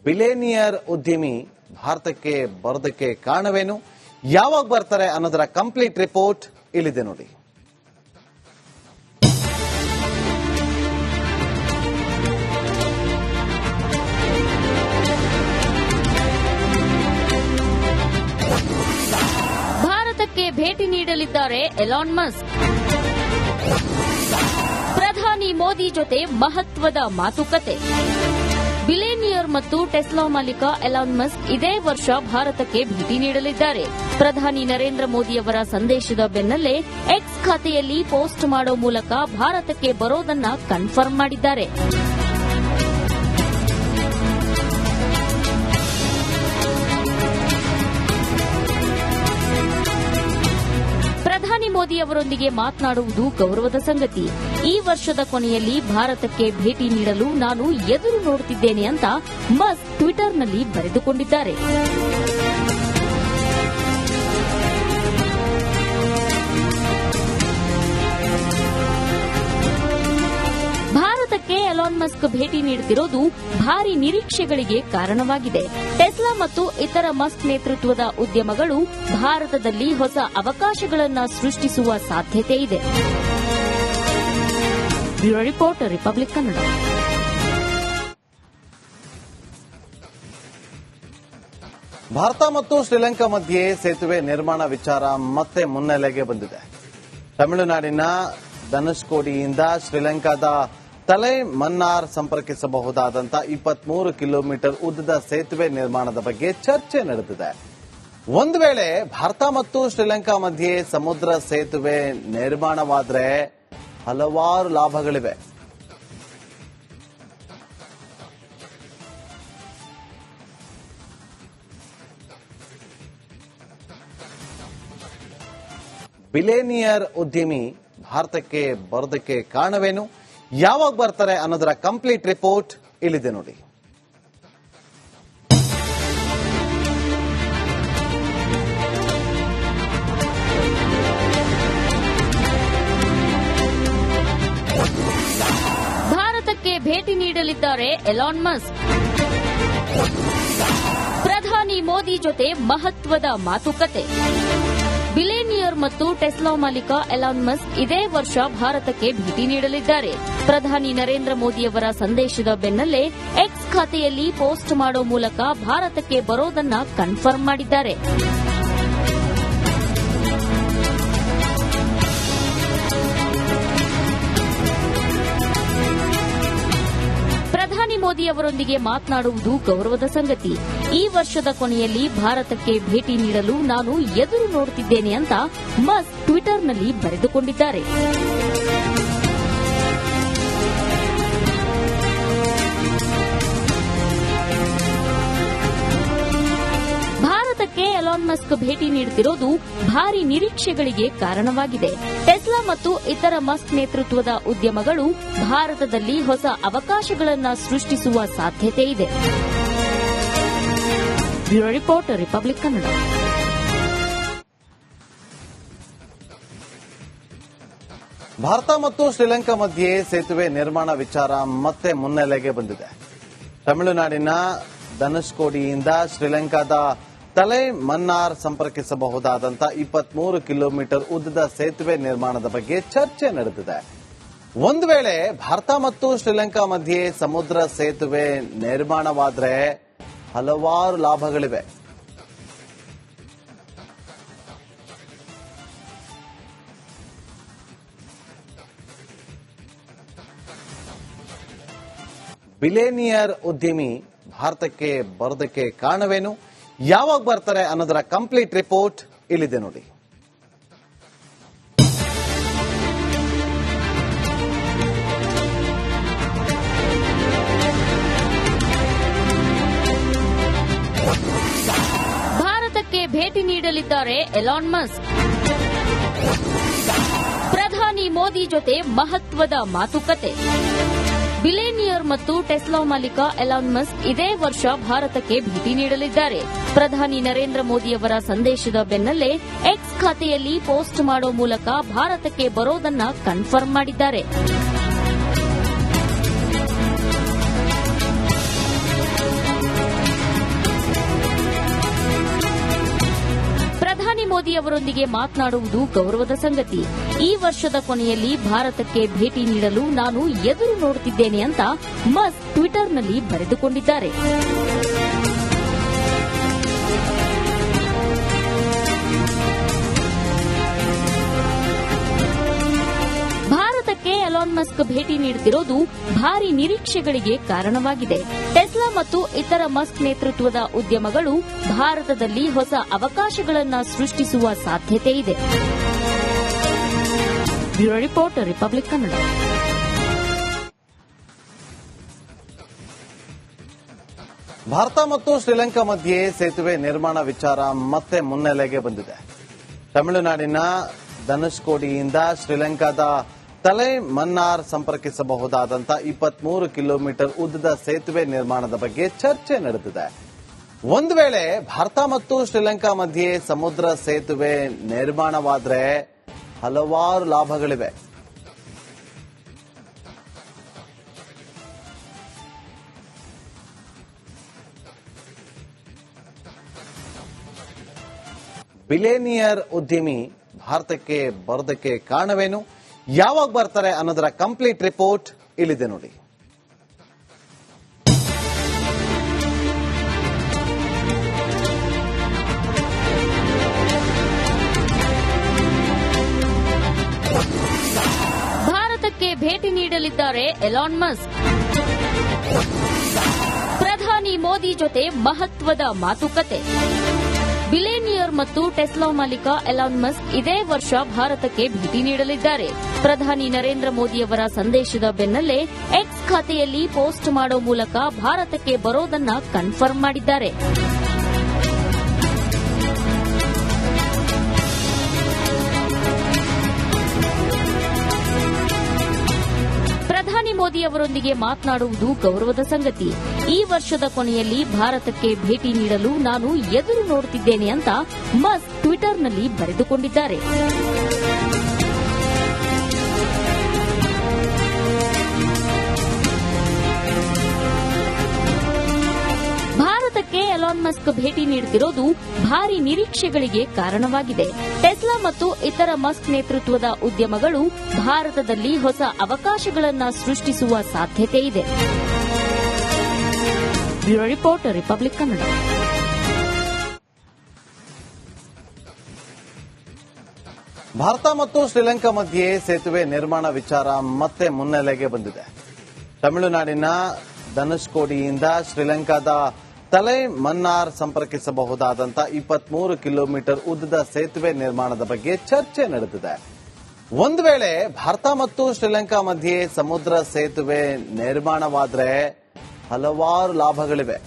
Billionaire ಉದ್ಯಮಿ ಭಾರತಕ್ಕೆ ಬರೋದಕ್ಕೆ ಕಾರಣವೇನು, ಯಾವಾಗ ಬರ್ತಾರೆ ಅನ್ನೋದರ ಕಂಪ್ಲೀಟ್ ರಿಪೋರ್ಟ್ ಇಲ್ಲಿದೆ ನೋಡಿ. ಭಾರತಕ್ಕೆ ಭೇಟಿ ನೀಡಲಿದ್ದಾರೆ ಎಲಾನ್ ಮಸ್ಕ್. ಪ್ರಧಾನಿ ಮೋದಿ ಜೊತೆ ಮಹತ್ವದ ಮಾತುಕತೆ. ಬಿಲಿಯನಿಯರ್ ಮತ್ತು ಟೆಸ್ಲಾ ಮಾಲೀಕ ಎಲಾನ್ ಮಸ್ಕ್ ಇದೇ ವರ್ಷ ಭಾರತಕ್ಕೆ ಭೇಟಿ ನೀಡಲಿದ್ದಾರೆ. ಪ್ರಧಾನಿ ನರೇಂದ್ರ ಮೋದಿಯವರ ಸಂದೇಶದ ಬೆನ್ನಲ್ಲೇ ಎಕ್ಸ್ ಖಾತೆಯಲ್ಲಿ ಪೋಸ್ಟ್ ಮಾಡೋ ಮೂಲಕ ಭಾರತಕ್ಕೆ ಬರೋದನ್ನ ಕನ್ಫರ್ಮ್ ಮಾಡಿದ್ದಾರೆ. ಪ್ರಧಾನಿ ಮೋದಿ ಅವರೊಂದಿಗೆ ಮಾತನಾಡುವುದು ಗೌರವದ ಸಂಗತಿ. ಈ ವರ್ಷದ ಕೊನೆಯಲ್ಲಿ ಭಾರತಕ್ಕೆ ಭೇಟಿ ನೀಡಲು ನಾನು ಎದುರು ನೋಡುತ್ತಿದ್ದೇನೆ ಅಂತ ಮಸ್ಕ್ ಟ್ವಿಟರ್ನಲ್ಲಿ ಬರೆದುಕೊಂಡಿದ್ದಾರೆ. ಭಾರತಕ್ಕೆ ಎಲಾನ್ ಮಸ್ಕ್ ಭೇಟಿ ನೀಡುತ್ತಿರುವುದು ಭಾರಿ ನಿರೀಕ್ಷೆಗಳಿಗೆ ಕಾರಣವಾಗಿದೆ. ಟೆಸ್ಲಾ ಮತ್ತು ಇತರ ಮಸ್ಕ್ ನೇತೃತ್ವದ ಉದ್ಯಮಗಳು ಭಾರತದಲ್ಲಿ ಹೊಸ ಅವಕಾಶಗಳನ್ನು ಸೃಷ್ಟಿಸುವ ಸಾಧ್ಯತೆ ಇದೆ. Bureau report, republic Kannada. Bharat ಮತ್ತು ಶ್ರೀಲಂಕಾ ಮಧ್ಯೆ ಸೇತುವೆ ನಿರ್ಮಾಣ ವಿಚಾರ ಮತ್ತೆ ಮುನ್ನೆಲೆಗೆ ಬಂದಿದೆ. ತಮಿಳುನಾಡಿನ ಧನುಷ್ಕೋಡಿಯಿಂದ ಶ್ರೀಲಂಕಾದ ತಲೈ ಮನ್ನಾರ್ ಸಂಪರ್ಕಿಸಬಹುದಾದಂತಹ 23 ಕಿಲೋಮೀಟರ್ ಉದ್ದದ ಸೇತುವೆ ನಿರ್ಮಾಣದ ಬಗ್ಗೆ ಚರ್ಚೆ ನಡೆದಿದೆ. ಒಂದು ವೇಳೆ ಭಾರತ ಮತ್ತು ಶ್ರೀಲಂಕಾ ಮಧ್ಯೆ ಸಮುದ್ರ ಸೇತುವೆ ನಿರ್ಮಾಣವಾದರೆ ಹಲವಾರು ಲಾಭಗಳಿವೆ. ಬಿಲಿಯನಿಯರ್ ಉದ್ಯಮಿ ಭಾರತಕ್ಕೆ ಬರೋದಕ್ಕೆ ಕಾರಣವೇನು, ಯಾವಾಗ ಬರ್ತಾರೆ ಅನ್ನೋದರ ಕಂಪ್ಲೀಟ್ ರಿಪೋರ್ಟ್ ಇಲ್ಲಿದೆ ನೋಡಿ. ಭಾರತಕ್ಕೆ ಭೇಟಿ ನೀಡಲಿದ್ದಾರೆ ಎಲಾನ್ ಮಸ್ಕ್. ಪ್ರಧಾನಿ ಮೋದಿ ಜೊತೆ ಮಹತ್ವದ ಮಾತುಕತೆ. ಬಿಲಿಯನಿಯರ್ ಮತ್ತು ಟೆಸ್ಲಾ ಮಾಲೀಕ ಎಲಾನ್ ಮಸ್ಕ್ ಇದೇ ವರ್ಷ ಭಾರತಕ್ಕೆ ಭೇಟಿ ನೀಡಲಿದ್ದಾರೆ. ಪ್ರಧಾನಿ ನರೇಂದ್ರ ಮೋದಿಯವರ ಸಂದೇಶದ ಬೆನ್ನಲ್ಲೇ ಎಕ್ಸ್ ಖಾತೆಯಲ್ಲಿ ಪೋಸ್ಟ್ ಮಾಡೋ ಮೂಲಕ ಭಾರತಕ್ಕೆ ಬರೋದನ್ನ ಕನ್ಫರ್ಮ್ ಮಾಡಿದ್ದಾರೆ. ಪ್ರಧಾನಿ ಮೋದಿ ಅವರೊಂದಿಗೆ ಮಾತನಾಡುವುದು ಗೌರವದ ಸಂಗತಿ. ಈ ವರ್ಷದ ಕೊನೆಯಲ್ಲಿ ಭಾರತಕ್ಕೆ ಭೇಟಿ ನೀಡಲು ನಾನು ಎದುರು ನೋಡುತ್ತಿದ್ದೇನೆ ಅಂತ ಮಸ್ಕ್ ಟ್ವಿಟರ್ನಲ್ಲಿ ಬರೆದುಕೊಂಡಿದ್ದಾರೆ. ಭಾರತಕ್ಕೆ ಎಲಾನ್ ಮಸ್ಕ್ ಭೇಟಿ ನೀಡುತ್ತಿರುವುದು ಭಾರಿ ನಿರೀಕ್ಷೆಗಳಿಗೆ ಕಾರಣವಾಗಿದೆ. ಟೆಸ್ಲಾ ಮತ್ತು ಇತರ ಮಸ್ಕ್ ನೇತೃತ್ವದ ಉದ್ಯಮಗಳು ಭಾರತದಲ್ಲಿ ಹೊಸ ಅವಕಾಶಗಳನ್ನು ಸೃಷ್ಟಿಸುವ ಸಾಧ್ಯತೆ ಇದೆ. Bureau report, republic Kannada. Bharat ಮತ್ತು ಶ್ರೀಲಂಕಾ ಮಧ್ಯೆ ಸೇತುವೆ ನಿರ್ಮಾಣ ವಿಚಾರ ಮತ್ತೆ ಮುನ್ನೆಲೆಗೆ ಬಂದಿದೆ. ತಮಿಳುನಾಡಿನ ಧನುಷ್ಕೋಡಿಯಿಂದ ಶ್ರೀಲಂಕಾದ ತಲೈ ಮನ್ನಾರ್ ಸಂಪರ್ಕಿಸಬಹುದಾದಂತಹ 23 ಕಿಲೋಮೀಟರ್ ಉದ್ದದ ಸೇತುವೆ ನಿರ್ಮಾಣದ ಬಗ್ಗೆ ಚರ್ಚೆ ನಡೆದಿದೆ. ಒಂದು ವೇಳೆ ಭಾರತ ಮತ್ತು ಶ್ರೀಲಂಕಾ ಮಧ್ಯೆ ಸಮುದ್ರ ಸೇತುವೆ ನಿರ್ಮಾಣವಾದರೆ ಹಲವಾರು ಲಾಭಗಳಿವೆ. ಬಿಲಿಯನಿಯರ್ ಉದ್ಯಮಿ ಭಾರತಕ್ಕೆ ಬರೋದಕ್ಕೆ ಕಾರಣವೇನು, ಯಾವಾಗ ಬರ್ತಾರೆ ಅನ್ನೋದರ ಕಂಪ್ಲೀಟ್ ರಿಪೋರ್ಟ್ ಇಲ್ಲಿದೆ ನೋಡಿ. ಭಾರತಕ್ಕೆ ಭೇಟಿ ನೀಡಲಿದ್ದಾರೆ ಎಲಾನ್ ಮಸ್ಕ್. ಪ್ರಧಾನಿ ಮೋದಿ ಜೊತೆ ಮಹತ್ವದ ಮಾತುಕತೆ. ಬಿಲಿಯನಿಯರ್ ಮತ್ತು ಟೆಸ್ಲಾ ಮಾಲೀಕ ಎಲಾನ್ ಮಸ್ಕ್ ಇದೇ ವರ್ಷ ಭಾರತಕ್ಕೆ ಭೇಟಿ ನೀಡಲಿದ್ದಾರೆ. ಪ್ರಧಾನಿ ನರೇಂದ್ರ ಮೋದಿಯವರ ಸಂದೇಶದ ಬೆನ್ನಲ್ಲೇ ಎಕ್ಸ್ ಖಾತೆಯಲ್ಲಿ ಪೋಸ್ಟ್ ಮಾಡೋ ಮೂಲಕ ಭಾರತಕ್ಕೆ ಬರೋದನ್ನ ಕನ್ಫರ್ಮ್ ಮಾಡಿದ್ದಾರೆ. ಮೋದಿ ಅವರೊಂದಿಗೆ ಮಾತನಾಡುವುದು ಗೌರವದ ಸಂಗತಿ. ಈ ವರ್ಷದ ಕೊನೆಯಲ್ಲಿ ಭಾರತಕ್ಕೆ ಭೇಟಿ ನೀಡಲು ನಾನು ಎದುರು ನೋಡುತ್ತಿದ್ದೇನೆ ಅಂತ ಮಸ್ಕ್ ಟ್ವಿಟರ್ನಲ್ಲಿ ಬರೆದುಕೊಂಡಿದ್ದಾರೆ. ಭಾರತಕ್ಕೆ ಎಲಾನ್ ಮಸ್ಕ್ ಭೇಟಿ ನೀಡುತ್ತಿರುವುದು ಭಾರಿ ನಿರೀಕ್ಷೆಗಳಿಗೆ ಕಾರಣವಾಗಿದೆ. ಟೆಸ್ಲಾ ಮತ್ತು ಇತರ ಮಸ್ಕ್ ನೇತೃತ್ವದ ಉದ್ಯಮಗಳು ಭಾರತದಲ್ಲಿ ಹೊಸ ಅವಕಾಶಗಳನ್ನು ಸೃಷ್ಟಿಸುವ ಸಾಧ್ಯತೆ ಇದೆ. Bureau report, republic Kannada. Bharat ಮತ್ತು ಶ್ರೀಲಂಕಾ ಮಧ್ಯೆ ಸೇತುವೆ ನಿರ್ಮಾಣ ವಿಚಾರ ಮತ್ತೆ ಮುನ್ನೆಲೆಗೆ ಬಂದಿದೆ. ತಮಿಳುನಾಡಿನ ಧನುಷ್ಕೋಡಿಯಿಂದ ಶ್ರೀಲಂಕಾದ ತಲೈ ಮನ್ನಾರ್ ಸಂಪರ್ಕಿಸಬಹುದಾದಂಥ 23 ಕಿಲೋಮೀಟರ್ ಉದ್ದದ ಸೇತುವೆ ನಿರ್ಮಾಣದ ಬಗ್ಗೆ ಚರ್ಚೆ ನಡೆದಿದೆ. ಒಂದು ವೇಳೆ ಭಾರತ ಮತ್ತು ಶ್ರೀಲಂಕಾ ಮಧ್ಯೆ ಸಮುದ್ರ ಸೇತುವೆ ನಿರ್ಮಾಣವಾದರೆ ಹಲವಾರು ಲಾಭಗಳಿವೆ. ಬಿಲಿಯನಿಯರ್ ಉದ್ಯಮಿ ಭಾರತಕ್ಕೆ ಬರೋದಕ್ಕೆ ಕಾರಣವೇನು, ಯಾವಾಗ ಬರ್ತಾರೆ ಅನ್ನೋದರ ಕಂಪ್ಲೀಟ್ ರಿಪೋರ್ಟ್ ಇಲ್ಲಿದೆ ನೋಡಿ. ಭಾರತಕ್ಕೆ ಭೇಟಿ ನೀಡಲಿದ್ದಾರೆ ಎಲಾನ್ ಮಸ್ಕ್. ಪ್ರಧಾನಿ ಮೋದಿ ಜೊತೆ ಮಹತ್ವದ ಮಾತುಕತೆ. ಬಿಲಿಯನಿಯರ್ ಮತ್ತು ಟೆಸ್ಲಾ ಮಾಲೀಕ ಎಲಾನ್ ಮಸ್ಕ್ ಇದೇ ವರ್ಷ ಭಾರತಕ್ಕೆ ಭೇಟಿ ನೀಡಲಿದ್ದಾರೆ. ಪ್ರಧಾನಿ ನರೇಂದ್ರ ಮೋದಿಯವರ ಸಂದೇಶದ ಬೆನ್ನಲ್ಲೇ ಎಕ್ಸ್ ಖಾತೆಯಲ್ಲಿ ಪೋಸ್ಟ್ ಮಾಡೋ ಮೂಲಕ ಭಾರತಕ್ಕೆ ಬರೋದನ್ನ ಕನ್ಫರ್ಮ್ ಮಾಡಿದ್ದಾರೆ. ಪ್ರಧಾನಿ ಮೋದಿ ಅವರೊಂದಿಗೆ ಮಾತನಾಡುವುದು ಗೌರವದ ಸಂಗತಿ. ಈ ವರ್ಷದ ಕೊನೆಯಲ್ಲಿ ಭಾರತಕ್ಕೆ ಭೇಟಿ ನೀಡಲು ನಾನು ಎದುರು ನೋಡುತ್ತಿದ್ದೇನೆ ಅಂತ ಮಸ್ಕ್ ಟ್ವಿಟರ್ನಲ್ಲಿ ಬರೆದುಕೊಂಡಿದ್ದಾರೆ. ಭಾರತಕ್ಕೆ ಎಲಾನ್ ಮಸ್ಕ್ ಭೇಟಿ ನೀಡುತ್ತಿರುವುದು ಭಾರಿ ನಿರೀಕ್ಷೆಗಳಿಗೆ ಕಾರಣವಾಗಿದೆ. ಟೆಸ್ಲಾ ಮತ್ತು ಇತರ ಮಸ್ಕ್ ನೇತೃತ್ವದ ಉದ್ಯಮಗಳು ಭಾರತದಲ್ಲಿ ಹೊಸ ಅವಕಾಶಗಳನ್ನು ಸೃಷ್ಟಿಸುವ ಸಾಧ್ಯತೆ ಇದೆ. Bureau report, republic Kannada. Bharat ಮತ್ತು ಶ್ರೀಲಂಕಾ ಮಧ್ಯೆ ಸೇತುವೆ ನಿರ್ಮಾಣ ವಿಚಾರ ಮತ್ತೆ ಮುನ್ನೆಲೆಗೆ ಬಂದಿದೆ. ತಮಿಳುನಾಡಿನ ಧನುಷ್ಕೋಡಿಯಿಂದ ಶ್ರೀಲಂಕಾದ ತಲೈ ಮನ್ನಾರ್ ಸಂಪರ್ಕಿಸಬಹುದಾದಂಥ 23 ಕಿಲೋಮೀಟರ್ ಉದ್ದದ ಸೇತುವೆ ನಿರ್ಮಾಣದ ಬಗ್ಗೆ ಚರ್ಚೆ ನಡೆದಿದೆ. ಒಂದು ವೇಳೆ ಭಾರತ ಮತ್ತು ಶ್ರೀಲಂಕಾ ಮಧ್ಯೆ ಸಮುದ್ರ ಸೇತುವೆ ನಿರ್ಮಾಣವಾದರೆ ಹಲವಾರು ಲಾಭಗಳಿವೆ.